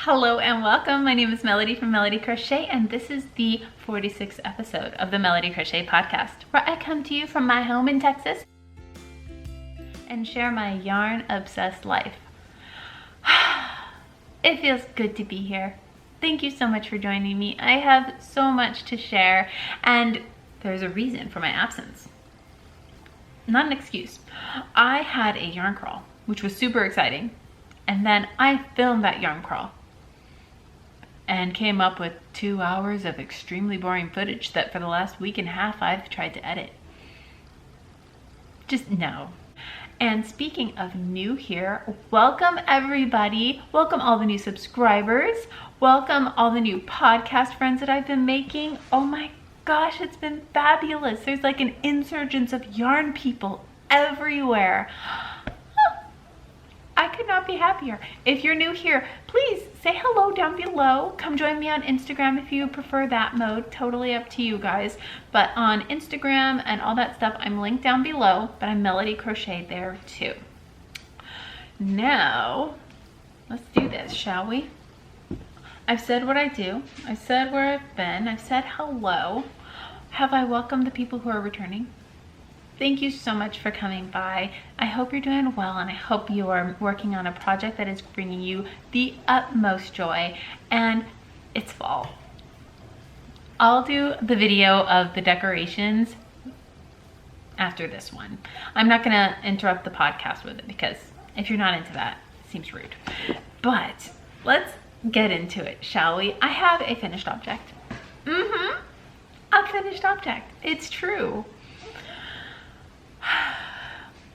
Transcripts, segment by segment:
Hello and welcome. My name is Melody from Melody Crochet, and this is the 46th episode of the Melody Crochet podcast, where I come to you from my home in Texas and share my yarn-obsessed life. It feels good to be here. Thank you so much for joining me. I have so much to share, and there's a reason for my absence. Not an excuse. I had a yarn crawl, which was super exciting, and then I filmed that yarn crawl and came up with 2 hours of extremely boring footage that for the last week and a half I've tried to edit. Just no. And speaking of new here, welcome everybody. Welcome all the new subscribers. Welcome all the new podcast friends that I've been making. Oh my gosh, it's been fabulous. There's like an insurgence of yarn people everywhere. I could not be happier. If you're new here, please say hello down below. Come join me on Instagram if you prefer that mode. Totally up to you guys. But on Instagram and all that stuff, I'm linked down below, but I'm Melody Crochet there too. Now, let's do this, shall we? I've said what I do. I've said where I've been. I've said hello. Have I welcomed the people who are returning? Thank you so much for coming by. I hope you're doing well, and I hope you are working on a project that is bringing you the utmost joy, and it's fall. I'll do the video of the decorations after this one. I'm not gonna interrupt the podcast with it because if you're not into that, it seems rude. But let's get into it, shall we? I have a finished object. A finished object. It's true.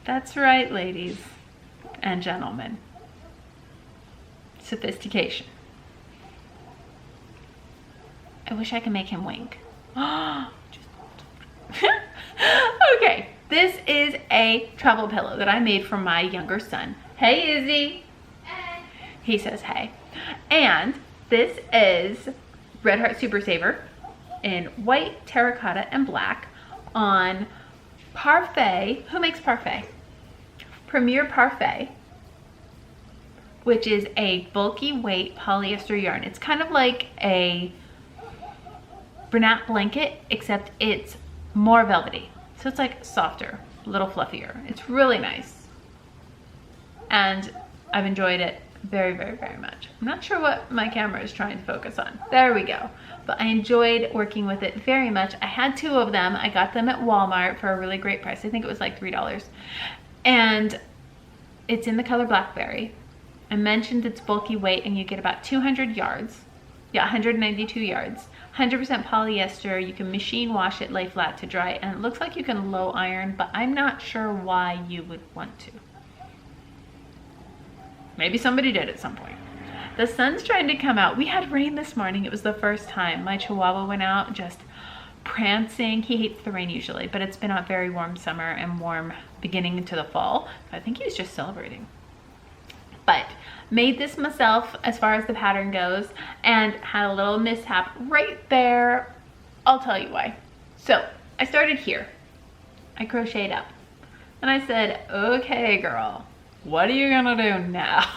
That's right, ladies and gentlemen. Sophistication. I wish I could make him wink. Okay, this is a travel pillow that I made for my younger son. Hey, Izzy. Hey. He says hey. And this is Red Heart Super Saver in white, terracotta, and black on Parfait. Who makes Parfait? Premier Parfait, which is a bulky weight polyester yarn. It's kind of like a Bernat blanket, except it's more velvety. So it's like softer, a little fluffier. It's really nice. And I've enjoyed it very, very, very much. I'm not sure what my camera is trying to focus on. There we go. But I enjoyed working with it very much. I had 2 of them. I got them at Walmart for a really great price. I think it was like $3. And it's in the color Blackberry. I mentioned it's bulky weight, and you get about 200 yards. Yeah, 192 yards. 100% polyester. You can machine wash it, lay flat to dry, and it looks like you can low iron, but I'm not sure why you would want to. Maybe somebody did at some point. The sun's trying to come out. We had rain this morning. It was the first time. My Chihuahua went out just prancing. He hates the rain usually, but it's been a very warm summer and warm beginning into the fall. I think he's just celebrating. But made this myself as far as the pattern goes, and had a little mishap right there. I'll tell you why. So I started here. I crocheted up, and I said, okay girl, what are you gonna do now?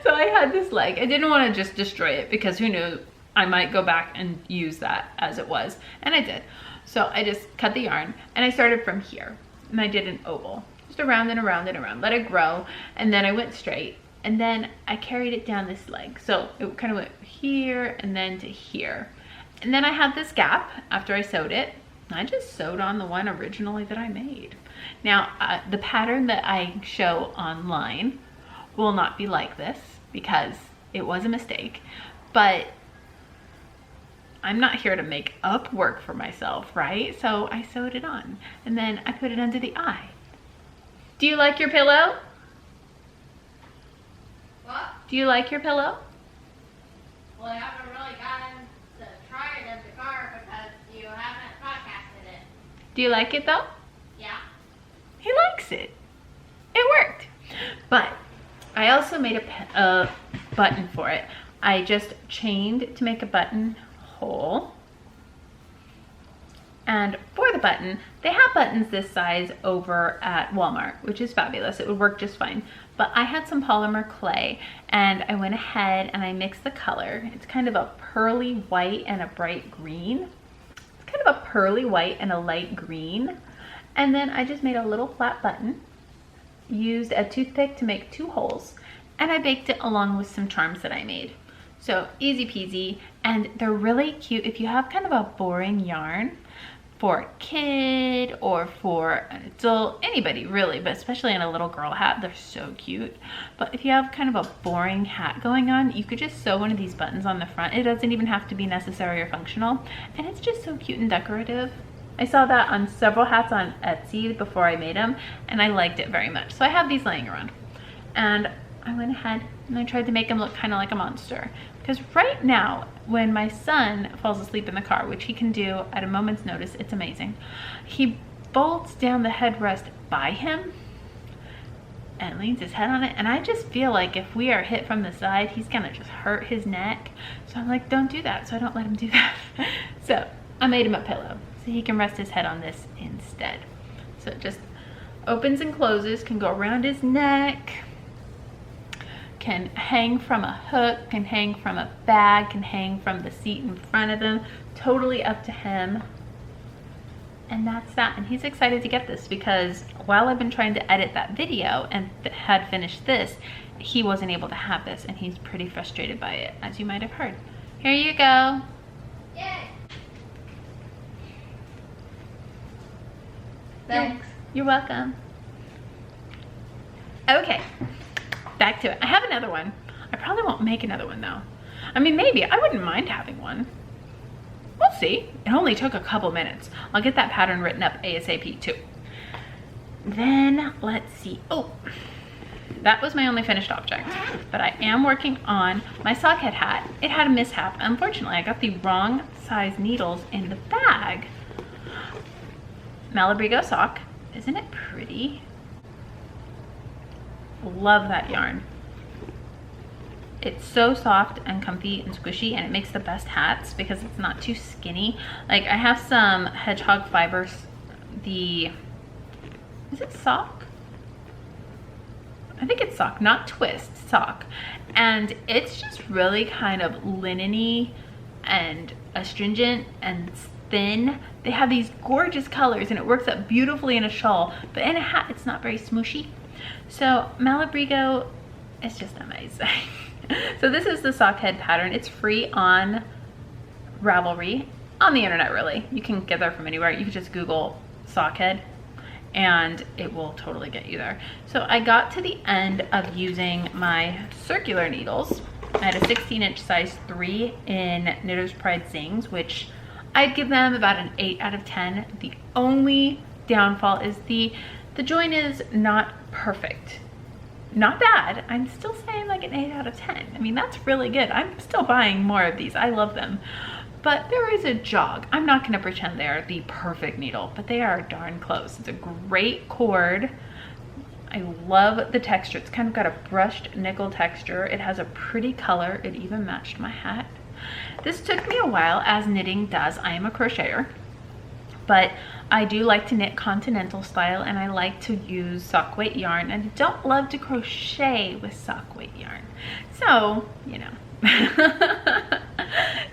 So I had this leg. I didn't want to just destroy it because who knew, I might go back and use that as it was, and I did. So I just cut the yarn, and I started from here, and I did an oval, just around and around and around, let it grow, and then I went straight, and then I carried it down this leg. So it kind of went here and then to here, and then I had this gap after I sewed it. I just sewed on the one originally that I made. Now the pattern that I show online will not be like this because it was a mistake, but I'm not here to make up work for myself, right? So I sewed it on, and then I put it under the eye. Do you like your pillow? What? Do you like your pillow? Well, I haven't really gotten to try it in the car because you haven't podcasted it. Do you like it though? Yeah. He likes it. It worked. But I also made a button for it. I just chained to make a button hole. And for the a button. They have buttons this size over at Walmart, which is fabulous. It would work just fine. But I had some polymer clay and I went ahead and I mixed the color. It's kind of a pearly white and a bright green. It's kind of a pearly white and a light green. And then I just made a little flat button, used a toothpick to make 2 holes, and I baked it along with some charms that I made. So easy peasy, and they're really cute if you have kind of a boring yarn for a kid or for an adult, anybody really, but especially in a little girl hat, they're so cute. But if you have kind of a boring hat going on, you could just sew one of these buttons on the front. It doesn't even have to be necessary or functional, and it's just so cute and decorative. I saw that on several hats on Etsy before I made them, and I liked it very much. So I have these laying around, and I went ahead and I tried to make them look kind of like a monster. Because right now, when my son falls asleep in the car, which he can do at a moment's notice, it's amazing, he bolts down the headrest by him and leans his head on it. And I just feel like if we are hit from the side, he's gonna just hurt his neck. So I'm like, don't do that. So I don't let him do that. So I made him a pillow so he can rest his head on this instead. So it just opens and closes, can go around his neck, can hang from a hook, can hang from a bag, can hang from the seat in front of him, totally up to him. And that's that. And he's excited to get this because while I've been trying to edit that video and had finished this, he wasn't able to have this, and he's pretty frustrated by it, as you might have heard. Here you go. Yay! Thanks. You're welcome. Okay, back to it. I have another one. I probably won't make another one though. I mean, maybe. I wouldn't mind having one. We'll see. It only took a couple minutes. I'll get that pattern written up ASAP too. Then let's see. Oh, that was my only finished object. But I am working on my sockhead hat. It had a mishap. Unfortunately, I got the wrong size needles in the bag. Malabrigo sock. Isn't it pretty? Love that yarn. It's so soft and comfy and squishy, and it makes the best hats because it's not too skinny. Like, I have some hedgehog fibers. Is it sock? I think it's sock, not twist, sock. And it's just really kind of linen-y and astringent and thin. They have these gorgeous colors and it works up beautifully in a shawl, but in a hat it's not very smooshy. So Malabrigo is just amazing. So this is the sock head pattern. It's free on Ravelry, on the internet really. You can get there from anywhere. You can just Google sock head and it will totally get you there. So I got to the end of using my circular needles. I had a 16-inch size 3 in Knitter's Pride Zings, which I'd give them about an 8 out of 10. The only downfall is the join is not perfect. Not bad. I'm still saying like an 8 out of 10. I mean, that's really good. I'm still buying more of these. I love them. But there is a jog. I'm not going to pretend they are the perfect needle, but they are darn close. It's a great cord. I love the texture. It's kind of got a brushed nickel texture. It has a pretty color. It even matched my hat. This took me a while, as knitting does. I am a crocheter, but I do like to knit continental style, and I like to use sock weight yarn, and I don't love to crochet with sock weight yarn. So, you know.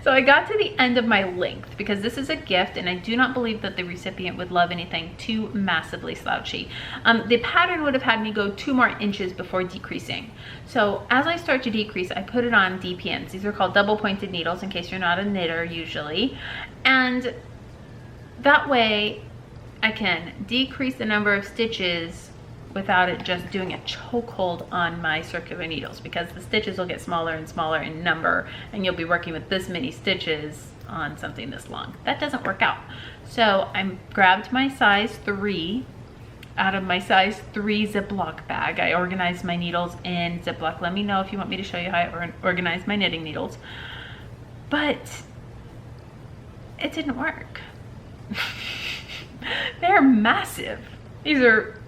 So I got to the end of my length because this is a gift, and I do not believe that the recipient would love anything too massively slouchy. The pattern would have had me go 2 more inches before decreasing. So as I start to decrease, I put it on DPNs. These are called double pointed needles, in case you're not a knitter usually. And that way I can decrease the number of stitches without it just doing a chokehold on my circular needles, because the stitches will get smaller and smaller in number, and you'll be working with this many stitches on something this long. That doesn't work out. So I grabbed my size 3 out of my size 3 Ziploc bag. I organized my needles in Ziploc. Let me know if you want me to show you how I organize my knitting needles. But it didn't work. They're massive. These are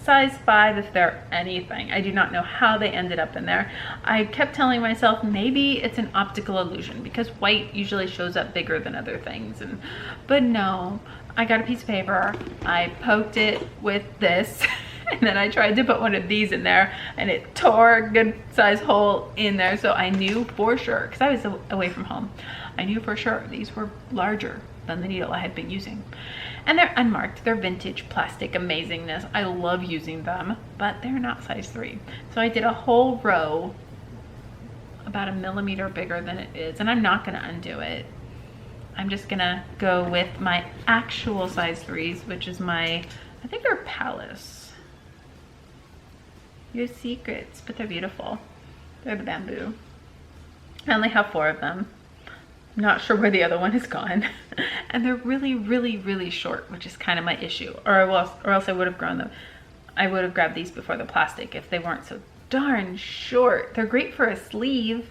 size 5 if they're anything. I do not know how they ended up in there. I kept telling myself maybe it's an optical illusion because white usually shows up bigger than other things, but no. I got a piece of paper, I poked it with this, and then I tried to put one of these in there and it tore a good size hole in there. So I knew for sure, because I was away from home, I knew for sure these were larger than the needle I had been using. And they're unmarked, they're vintage plastic amazingness. I love using them, but they're not size 3. So I did a whole row about 1 millimeter bigger than it is, and I'm not gonna undo it. I'm just gonna go with my actual size 3s, which is my, I think they're Palace. Your secrets, but they're beautiful. They're the bamboo. I only have 4 of them. I'm not sure where the other one is gone. And they're really, really, really short, which is kind of my issue. Or else I would have grown them. I would have grabbed these before the plastic if they weren't so darn short. They're great for a sleeve,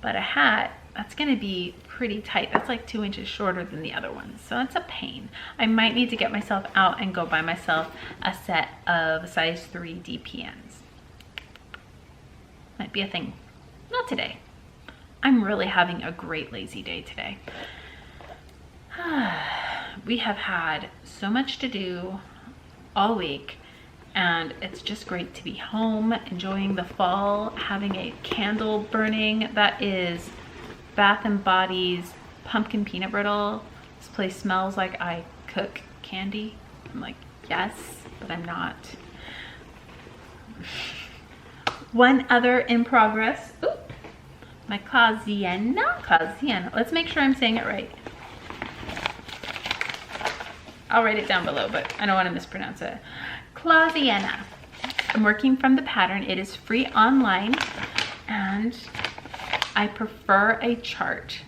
but a hat, that's gonna be pretty tight. That's like 2 inches shorter than the other ones, so that's a pain. I might need to get myself out and go buy myself a set of size 3 DPNs. Might be a thing. Not today. I'm really having a great lazy day today. We have had so much to do all week, and it's just great to be home, enjoying the fall, having a candle burning. That is Bath and Body's pumpkin peanut brittle. This place smells like I cook candy. I'm like, yes, but I'm not. One other in progress. Ooh, my Klaziena. Let's make sure I'm saying it right. I'll write it down below, but I don't want to mispronounce it. Klaziena. I'm working from the pattern. It is free online, and I prefer a chart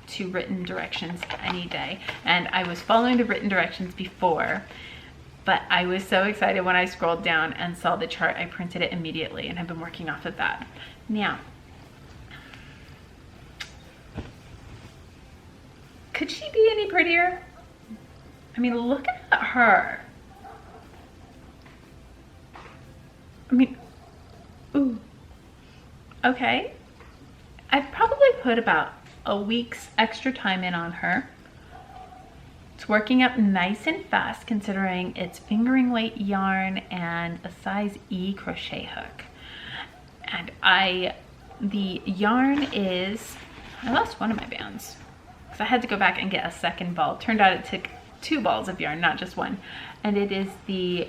to written directions any day. And I was following the written directions before, but I was so excited when I scrolled down and saw the chart. I printed it immediately and have been working off of that. Now, could she be any prettier? I mean, look at her. I mean, ooh, okay. I've probably put about a week's extra time in on her. It's working up nice and fast considering it's fingering weight yarn and a size E crochet hook. And the yarn is, I lost one of my bands because I had to go back and get a second ball. Turned out it took 2 balls of yarn, not just one. And it is the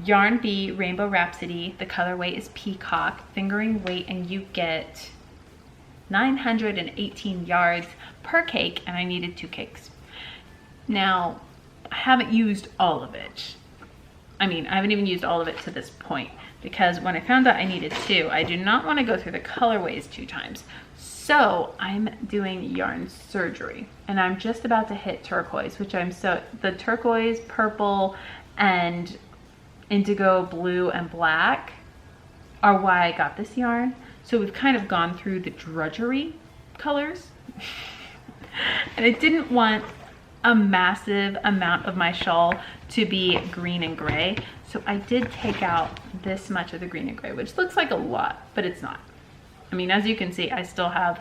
Yarn Bee Rainbow Wrapsody. The colorway is Peacock, fingering weight, and you get 918 yards per cake, and I needed 2 cakes. Now, I haven't used all of it. I mean, I haven't even used all of it to this point, because when I found out I needed 2, I do not want to go through the colorways 2 times. So I'm doing yarn surgery, and I'm just about to hit turquoise, which the turquoise, purple, and indigo blue and black are why I got this yarn. So we've kind of gone through the drudgery colors. And I didn't want a massive amount of my shawl to be green and gray. So I did take out this much of the green and gray, which looks like a lot, but it's not. I mean, as you can see, I still have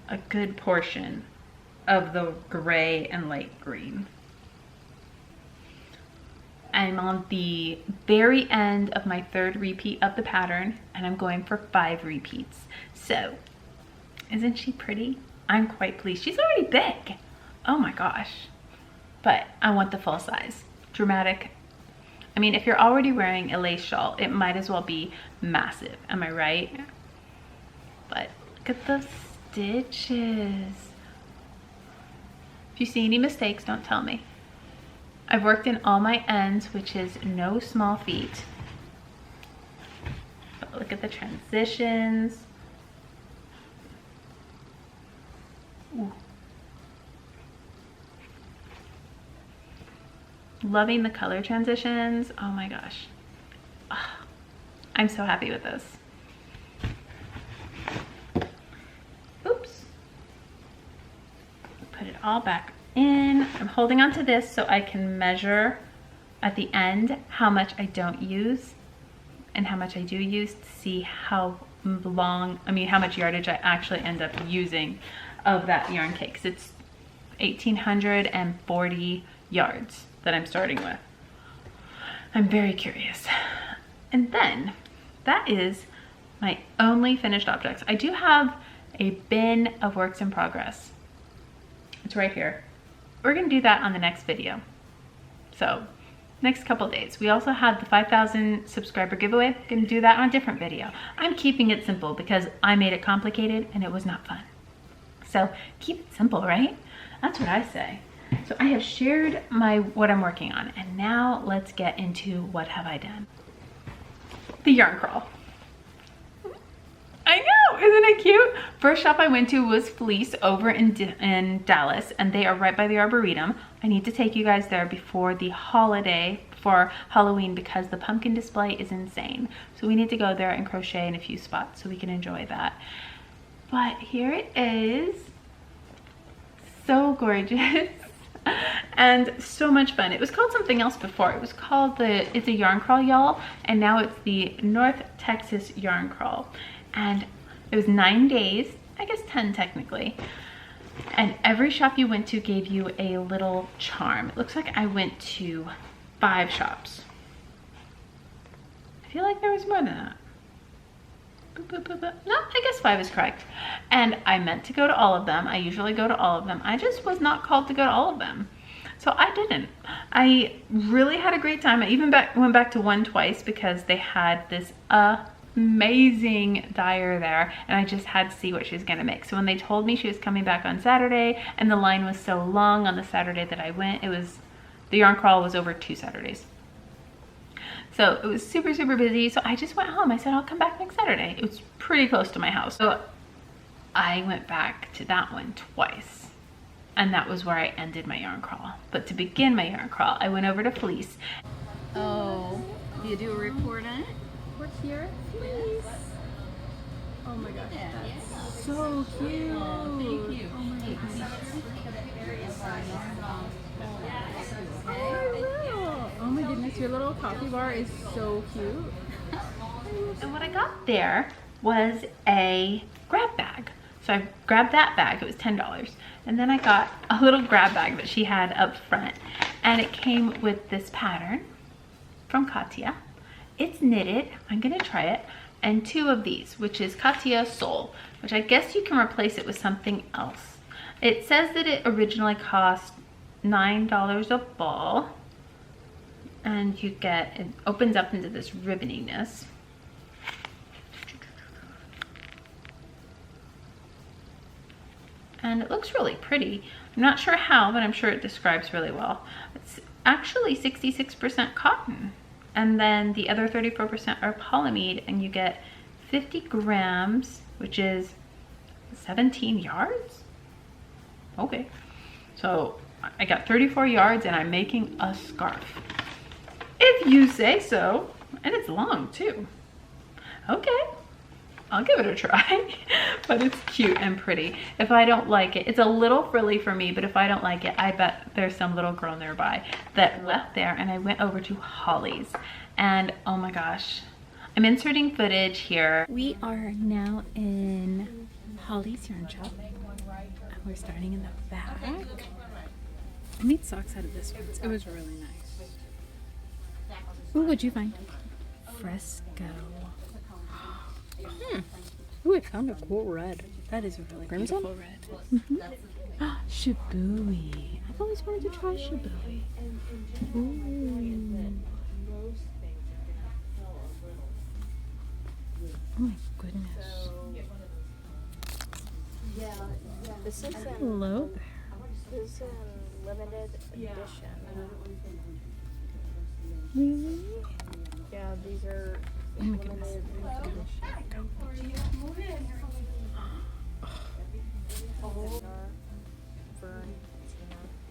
a good portion of the gray and light green. I'm on the very end of my 3rd repeat of the pattern, and I'm going for 5 repeats. So, isn't she pretty? I'm quite pleased. She's already big. Oh my gosh. But I want the full size. Dramatic. I mean, if you're already wearing a lace shawl, it might as well be massive. Am I right? But look at the stitches. If you see any mistakes, don't tell me. I've worked in all my ends, which is no small feat. But look at the transitions. Ooh. Loving the color transitions. Oh my gosh. Oh, I'm so happy with this. Oops. Put it all back in. I'm holding on to this so I can measure at the end how much I don't use and how much I do use to see how much yardage I actually end up using of that yarn cake. 'Cause it's 1,840 yards that I'm starting with. I'm very curious. And then that is my only finished objects. I do have a bin of works in progress. It's right here. We're gonna do that on the next video. So next couple days. We also had the 5,000 subscriber giveaway. Gonna do that on a different video. I'm keeping it simple because I made it complicated and it was not fun. So keep it simple, right? That's what I say. So I have shared what I'm working on, and now let's get into what have I done. The yarn crawl. I know, isn't it cute? First shop I went to was Fleece Over in Dallas, and they are right by the Arboretum. I need to take you guys there before the holiday, for Halloween, because the pumpkin display is insane. So we need to go there and crochet in a few spots so we can enjoy that. But here it is. So gorgeous. And so much fun. It was called something else before. It was called it's a yarn crawl, y'all, and now it's the North Texas yarn crawl. And it was 9 days, I guess 10 technically. And every shop you went to gave you a little charm. It looks like I went to 5 shops. I feel like there was more than that. No, I guess 5 is correct. And I meant to go to all of them. I usually go to all of them. I just was not called to go to all of them. So I didn't. I really had a great time. I even went back to one twice because they had this amazing dyer there, and I just had to see what she was gonna make. So when they told me she was coming back on Saturday and the line was so long on the Saturday that I went, the yarn crawl was over 2 Saturdays. So it was super, super busy. So I just went home. I said, I'll come back next Saturday. It was pretty close to my house. So I went back to that one twice. And that was where I ended my yarn crawl. But to begin my yarn crawl, I went over to Fleece. Oh, do you do a report on it? We're here at Fleece. Oh my gosh, that's so cute. Oh, thank you. Oh my goodness. Oh my goodness, your little coffee bar is so cute. And what I got there was a grab bag. So I grabbed that bag, it was $10. And then I got a little grab bag that she had up front. And it came with this pattern from Katia. It's knitted, I'm gonna try it. And 2 of these, which is Katia Soul, which I guess you can replace it with something else. It says that it originally cost $9 a ball. And it opens up into this ribboniness. And it looks really pretty. I'm not sure how, but I'm sure it describes really well. It's actually 66% cotton. And then the other 34% are polyamide, and you get 50 grams, which is 17 yards? Okay. So I got 34 yards and I'm making a scarf. If you say so. And it's long too. Okay. I'll give it a try. But it's cute and pretty. If I don't like it, it's a little frilly for me, but if I don't like it, I bet there's some little girl nearby that left there, and I went over to Holly's. And oh my gosh, I'm inserting footage here. We are now in Holly's yarn shop, and we're starting in the back. I made socks out of this one. It was really nice. Ooh, what'd you find? Fresco. Ooh, I found a cool red. That is a really beautiful red. Shibui. I've always wanted to try shibui. Ooh. Oh my goodness. This is Hello there. This is a limited edition. Really? Yeah, these are Oh my goodness.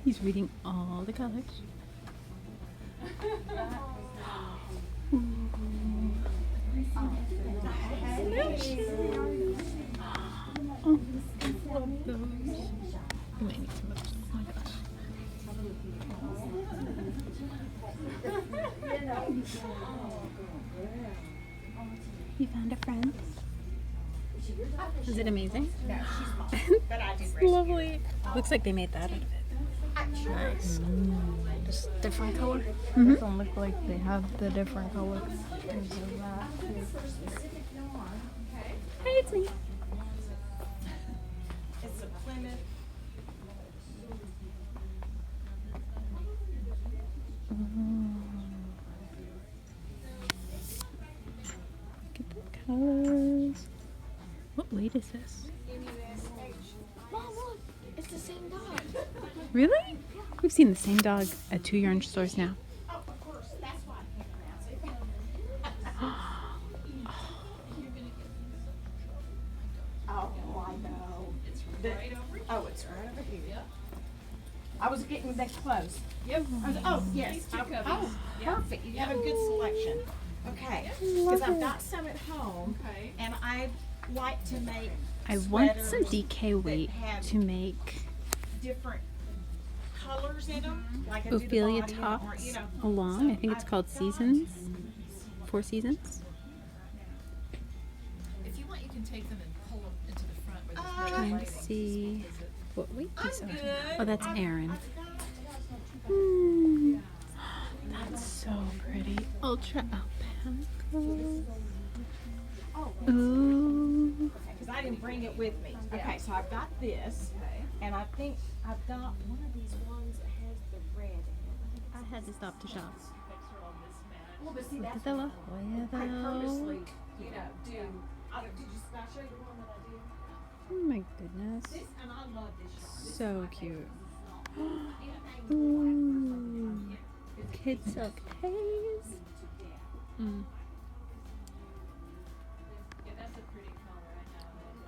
He's reading all the colors. Oh, I love those. I might need some of those. Oh my gosh. Is it amazing? No, she's small, but I do It's rescue. lovely. Looks like they made that out of it. Nice. Just different color. Doesn't look like they have the different colors. There's that too. Hey, it's me. It's a Plymouth. Look at the colors. What weight is this? Mom, look, it's the same dog. Really? We've seen the same dog at 2 yarn stores now. Oh, of course, that's why I can't pronounce it. Oh, I know. It's right over here. Oh, it's right over here. I was getting that close. Yep. Oh, yes. Oh, perfect. You have a good selection. Okay. Because I've got some at home, and I like to make I want sweaters some DK weight that have to make different colors in them. Like I do the Ophelia body or, tops you know. along. I think it's I've called got- Seasons. 4 Seasons. If you want, you can take them and pull them into the front where there's no Trying to lighting. see what weight these are. Good. Oh, that's Aaron. That's so pretty. Ultra alpaca. Ooh. Because I didn't bring it with me. Okay, so I've got this, and I think I've got one of these ones that has the red in it. I had to stop to shop. Well, but see, Look that's at the La I Jolla purposely, though. you know, do. Did I show you the one that I did? Oh my goodness. This, and I love this yarn. This So is my cute. favorite. Ooh. Kid silk haze. Mm.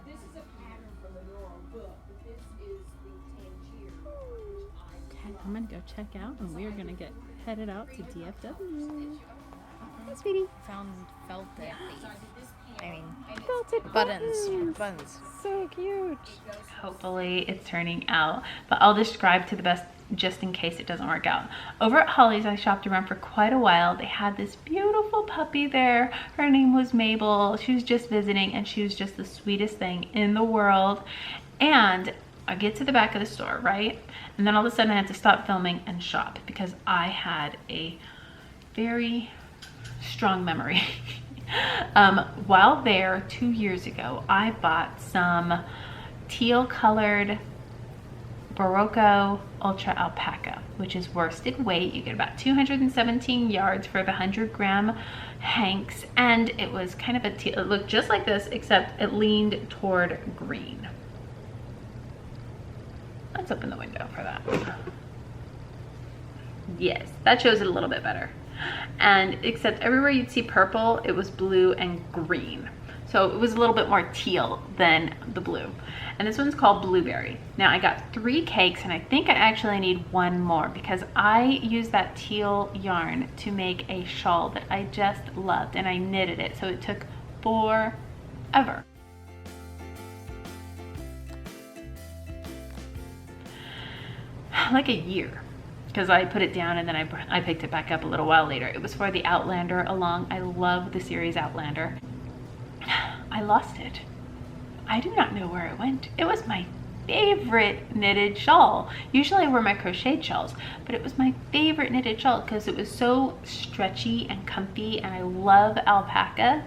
This is a pattern from the Laurel book, but this is the Tangier. I'm gonna go check out, and we are gonna get headed out to DFW. Hey, sweetie. Found felted. I mean, Felted buttons. So cute. Hopefully it's turning out, but I'll describe to the best just in case it doesn't work out. Over at Holly's, I shopped around for quite a while. They had this beautiful puppy there. Her name was Mabel. She was just visiting, and she was just the sweetest thing in the world. And I get to the back of the store, right? And then all of a sudden I had to stop filming and shop because I had a very strong memory. While there 2 years ago, I bought some teal colored Barocco Ultra Alpaca, which is worsted weight. You get about 217 yards for the 100-gram hanks, and it was kind of a teal. It looked just like this, except it leaned toward green. Let's open the window for that. Yes, that shows it a little bit better. And except everywhere you'd see purple, it was blue and green. So it was a little bit more teal than the blue. And this one's called Blueberry. Now I got 3 cakes, and I think I actually need 1 more because I used that teal yarn to make a shawl that I just loved, and I knitted it. So it took forever. Like a year, because I put it down and then I picked it back up a little while later. It was for the Outlander along. I love the series Outlander. I lost it. I do not know where it went. It was my favorite knitted shawl. Usually I wear my crocheted shawls, but it was my favorite knitted shawl because it was so stretchy and comfy, and I love alpaca.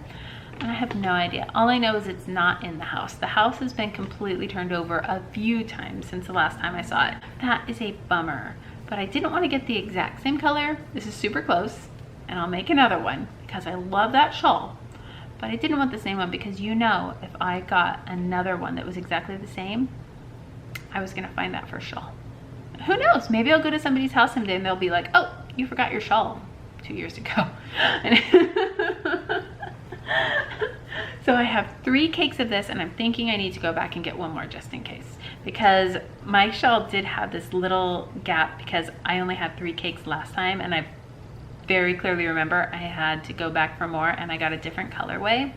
And I have no idea. All I know is it's not in the house. The house has been completely turned over a few times since the last time I saw it. That is a bummer. But I didn't want to get the exact same color. This is super close, and I'll make another one because I love that shawl. But I didn't want the same one because, you know, if I got another one that was exactly the same, I was gonna find that first shawl. Who knows? Maybe I'll go to somebody's house someday and they'll be like, oh, you forgot your shawl 2 years ago. So I have 3 cakes of this, and I'm thinking I need to go back and get 1 more just in case, because my shawl did have this little gap because I only had 3 cakes last time, and I very clearly remember I had to go back for more, and I got a different colorway.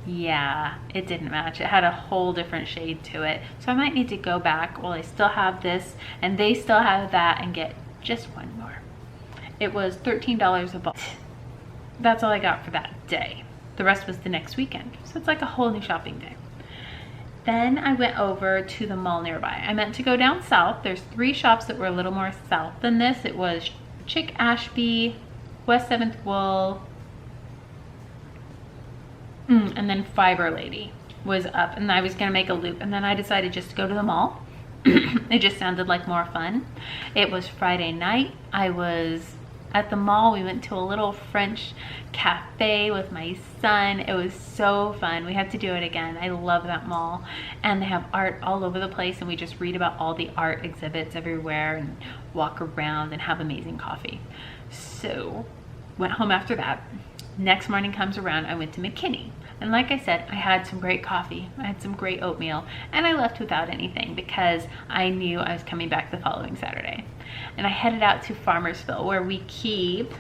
Yeah, it didn't match. It had a whole different shade to it. So I might need to go back while I still have this and they still have that and get just 1 more. It was $13 a ball. That's all I got for that day. The rest was the next weekend. So it's like a whole new shopping day. Then I went over to the mall nearby. I meant to go down south. There's 3 shops that were a little more south than this. It was Chick Ashby, West 7th Wool, and then Fiber Lady was up, and I was gonna make a loop, and then I decided just to go to the mall. It just sounded like more fun. It was Friday night. I was at the mall. We went to a little French cafe with my son. It was so fun. We have to do it again. I love that mall. And they have art all over the place, and we just read about all the art exhibits everywhere and walk around and have amazing coffee. So went home after that. Next morning comes around, I went to McKinney. And like I said, I had some great coffee. I had some great oatmeal, and I left without anything because I knew I was coming back the following Saturday. And I headed out to Farmersville, where we keep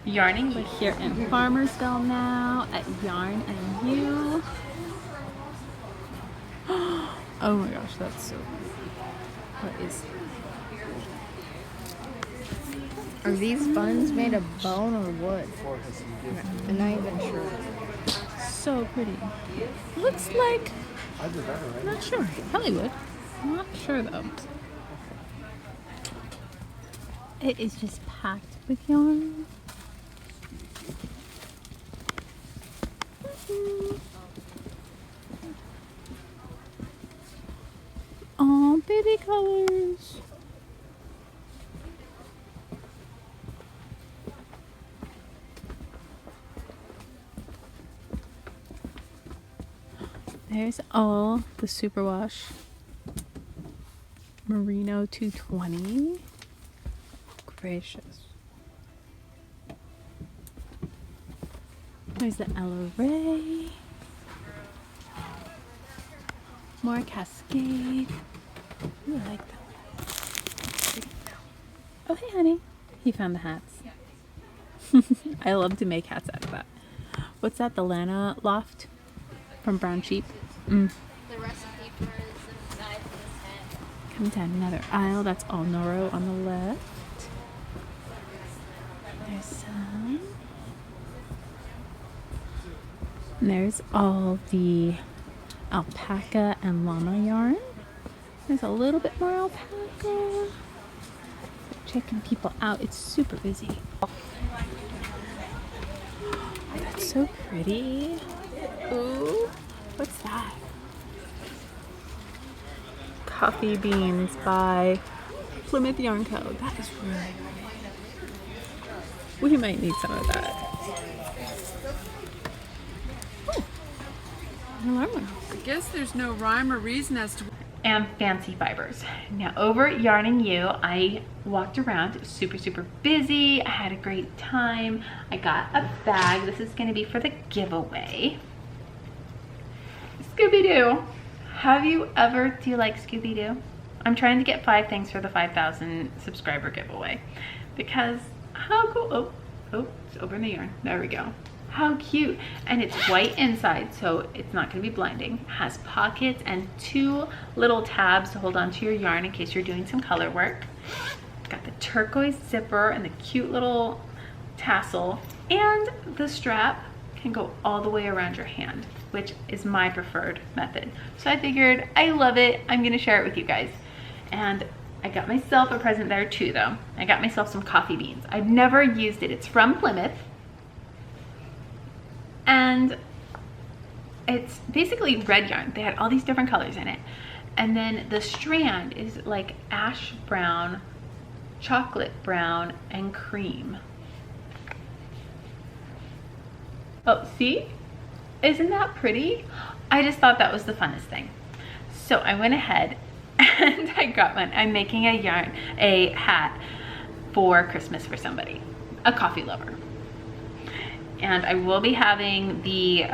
yarning. We're here in Farmersville now at Yarn and You. Oh my gosh, that's so cool. What is Are these buns made of bone or wood? I'm not even sure. so pretty? Looks like, I'm not sure, probably would. I'm not sure though. It is just packed with yarn. Oh, baby colors. There's all the superwash merino 220. Gracious. There's the Ella Ray. More Cascade. Ooh, I like that. Oh, hey, honey. He found the hats. I love to make hats out of that. What's that? The Lana Loft from Brown Sheep. The recipe for the size of this hat. Come down another aisle. That's all Noro on the left. There's some. And there's all the alpaca and llama yarn. There's a little bit more alpaca. Checking people out. It's super busy. That's so pretty. Ooh, what's that? Coffee Beans by Plymouth Yarn Co. That is really pretty. We might need some of that. Oh, an alarm went off. I guess there's no rhyme or reason as to And fancy fibers. Now over at Yarning You, I walked around. It was super, super busy. I had a great time. I got a bag. This is going to be for the giveaway. Scooby-Doo. Do you like Scooby-Doo? I'm trying to get 5 things for the 5,000 subscriber giveaway. Because how cool. Oh, it's over in the yarn. There we go. How cute. And it's white inside, so it's not going to be blinding. It has pockets and 2 little tabs to hold onto your yarn in case you're doing some color work. Got the turquoise zipper and the cute little tassel. And the strap can go all the way around your hand, which is my preferred method. So I figured, I love it. I'm going to share it with you guys. And I got myself a present there too, though. I got myself some coffee beans. I've never used it. It's from Plymouth. And it's basically red yarn. They had all these different colors in it. And then the strand is like ash brown, chocolate brown, and cream. Oh, see? Isn't that pretty? I just thought that was the funnest thing. So I went ahead and I got one. I'm making a hat for Christmas for somebody, a coffee lover. And I will be having the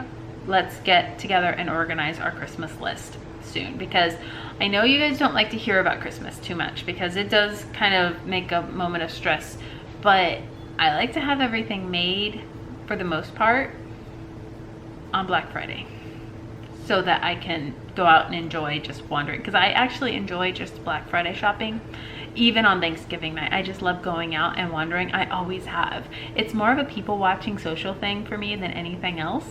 let's get together and organize our Christmas list soon, because I know you guys don't like to hear about Christmas too much because it does kind of make a moment of stress, but I like to have everything made for the most part on Black Friday so that I can go out and enjoy just wandering, because I actually enjoy just Black Friday shopping. Even on Thanksgiving night, I just love going out and wandering. I always have. It's more of a people watching social thing for me than anything else.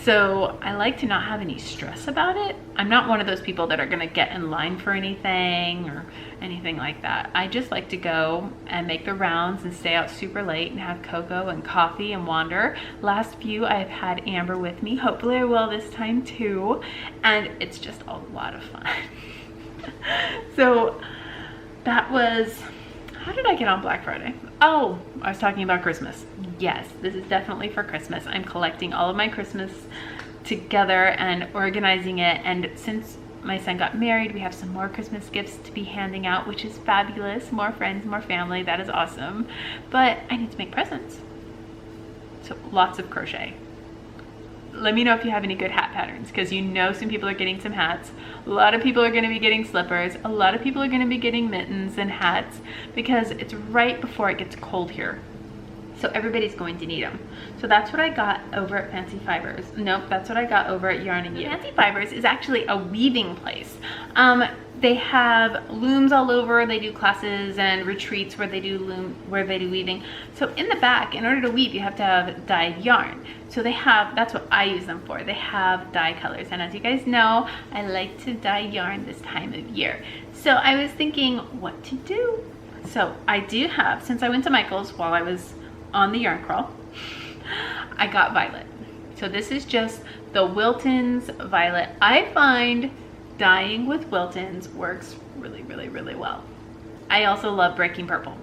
So I like to not have any stress about it. I'm not one of those people that are gonna get in line for anything or anything like that. I just like to go and make the rounds and stay out super late and have cocoa and coffee and wander. Last few I've had Amber with me. Hopefully I will this time too. And it's just a lot of fun. So that was, how did I get on Black Friday? Oh, I was talking about Christmas. Yes, this is definitely for Christmas. I'm collecting all of my Christmas together and organizing it. And since my son got married, we have some more Christmas gifts to be handing out, which is fabulous. More friends, more family, that is awesome. But I need to make presents. So lots of crochet. Let me know if you have any good hat patterns, because you know some people are getting some hats. A lot of people are going to be getting slippers. A lot of people are going to be getting mittens and hats, because it's right before it gets cold here. So everybody's going to need them. So that's what I got over at Fancy Fibers. Nope, that's what I got over at Yarning You. Fancy Fibers is actually a weaving place. They have looms all over. They do classes and retreats where they do weaving. So in the back, in order to weave, you have to have dyed yarn. So they have, that's what I use them for. They have dye colors. And as you guys know, I like to dye yarn this time of year. So I was thinking what to do. So I do have, since I went to Michael's while I was on the yarn crawl, I got Violet. So this is just the Wilton's Violet. I find dyeing with Wilton's works really, really, really well. I also love breaking purple.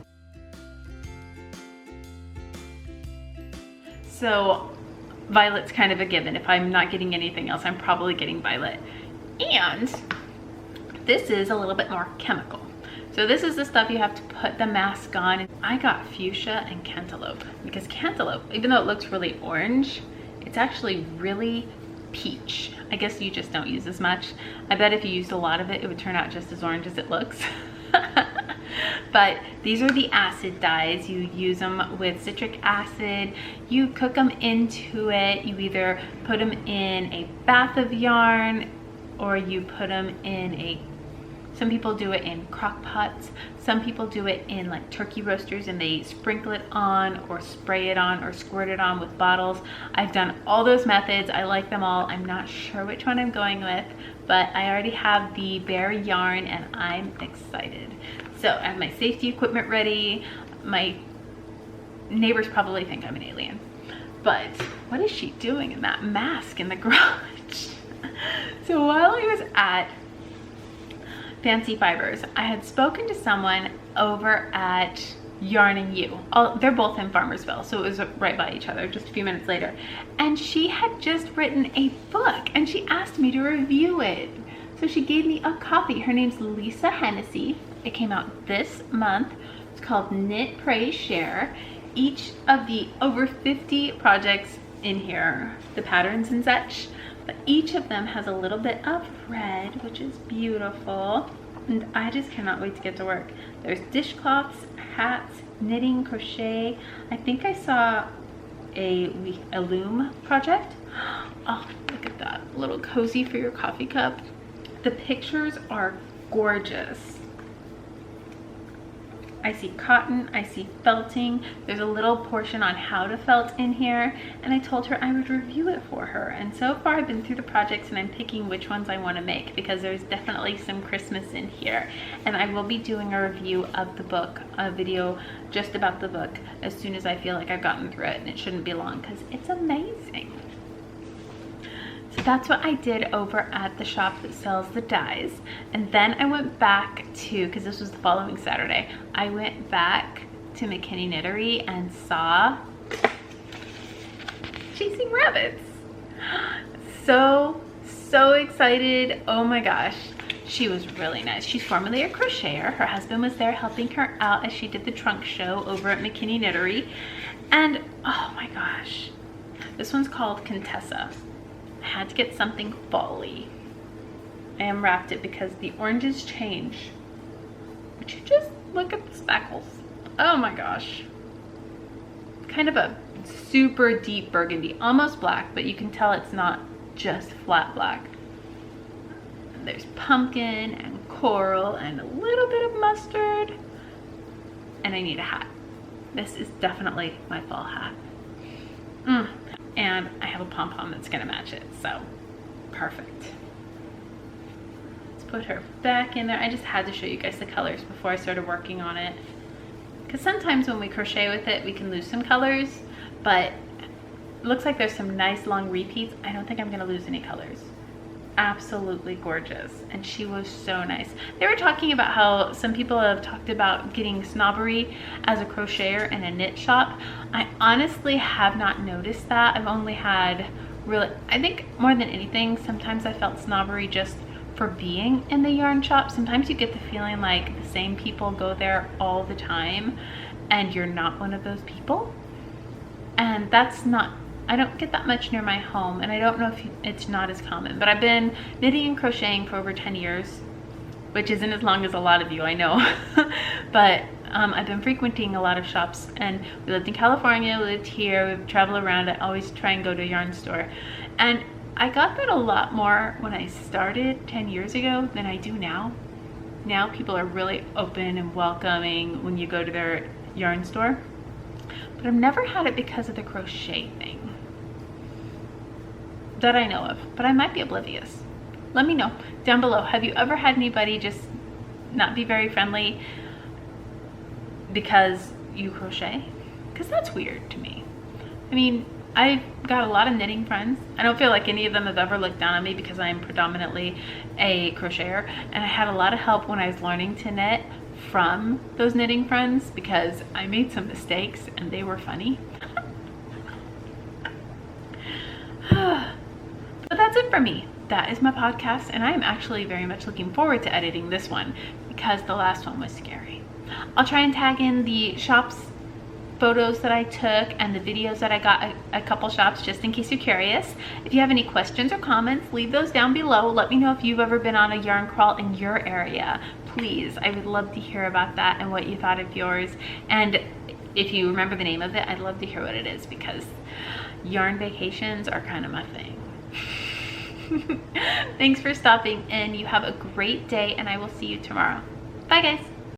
So Violet's kind of a given. If I'm not getting anything else, I'm probably getting Violet. And this is a little bit more chemical. So this is the stuff you have to put the mask on. I got fuchsia and cantaloupe, because cantaloupe, even though it looks really orange, it's actually really peach. I guess you just don't use as much. I bet if you used a lot of it, it would turn out just as orange as it looks. But these are the acid dyes. You use them with citric acid. You cook them into it. You either put them in a bath of yarn, or you put them in some people do it in crock pots. Some people do it in like turkey roasters, and they sprinkle it on or spray it on or squirt it on with bottles. I've done all those methods. I like them all. I'm not sure which one I'm going with, but I already have the bare yarn and I'm excited. So I have my safety equipment ready. My neighbors probably think I'm an alien, but what is she doing in that mask in the garage? So while I was at Fancy Fibers, I had spoken to someone over at Yarning You. They're both in Farmersville, so it was right by each other, just a few minutes later. And she had just written a book, and she asked me to review it. So she gave me a copy. Her name's Lisa Hennessy. It came out this month. It's called Knit, Pray, Share. Each of the over 50 projects in here, the patterns and such, but each of them has a little bit of red, which is beautiful. And I just cannot wait to get to work. There's dishcloths, hats, knitting, crochet. I think I saw a loom project. Oh, look at that. A little cozy for your coffee cup. The pictures are gorgeous. I see cotton, I see felting. There's a little portion on how to felt in here, and I told her I would review it for her. And so far I've been through the projects and I'm picking which ones I want to make, because there's definitely some Christmas in here. And I will be doing a review of the book, a video just about the book, as soon as I feel like I've gotten through it, and it shouldn't be long because it's amazing. So that's what I did over at the shop that sells the dyes. And then I went back to, because this was the following Saturday, I went back to McKinney Knittery and saw Chasing Rabbits. So excited. Oh my gosh. She was really nice. She's formerly a crocheter. Her husband was there helping her out as she did the trunk show over at McKinney Knittery. And oh my gosh. This one's called Contessa. I had to get something fall-y. I unwrapped it because the oranges change. Would you just look at the speckles? Oh my gosh. Kind of a super deep burgundy, almost black, but you can tell it's not just flat black. And there's pumpkin and coral and a little bit of mustard. And I need a hat. This is definitely my fall hat. and I have a pom-pom that's gonna match it, so perfect. Let's put her back in there. I just had to show you guys the colors before I started working on it, because sometimes when we crochet with it we can lose some colors, but it looks like there's some nice long repeats. I don't think I'm gonna lose any colors. Absolutely gorgeous, and she was so nice. They were talking about how some people have talked about getting snobbery as a crocheter in a knit shop. I honestly have not noticed that. I've only had really, I think more than anything, sometimes I felt snobbery just for being in the yarn shop. Sometimes you get the feeling like the same people go there all the time and you're not one of those people, and that's not, I don't get that much near my home, and I don't know if it's not as common, but I've been knitting and crocheting for over 10 years, which isn't as long as a lot of you, I know. But I've been frequenting a lot of shops, and we lived in California, we lived here, we travel around. I always try and go to a yarn store, and I got that a lot more when I started 10 years ago than I do now. Now people are really open and welcoming when you go to their yarn store, but I've never had it because of the crochet thing that I know of, but I might be oblivious. Let me know down below. Have you ever had anybody just not be very friendly because you crochet? Because that's weird to me. I mean, I've got a lot of knitting friends. I don't feel like any of them have ever looked down on me because I am predominantly a crocheter, and I had a lot of help when I was learning to knit from those knitting friends because I made some mistakes and they were funny. But that's it for me. That is my podcast, and I am actually very much looking forward to editing this one because the last one was scary. I'll try and tag in the shops photos that I took and the videos that I got at a couple shops, just in case you're curious. If you have any questions or comments, leave those down below. Let me know if you've ever been on a yarn crawl in your area. Please, I would love to hear about that and what you thought of yours. And if you remember the name of it, I'd love to hear what it is, because yarn vacations are kind of my thing. Thanks for stopping in. You have a great day, and I will see you tomorrow. Bye guys.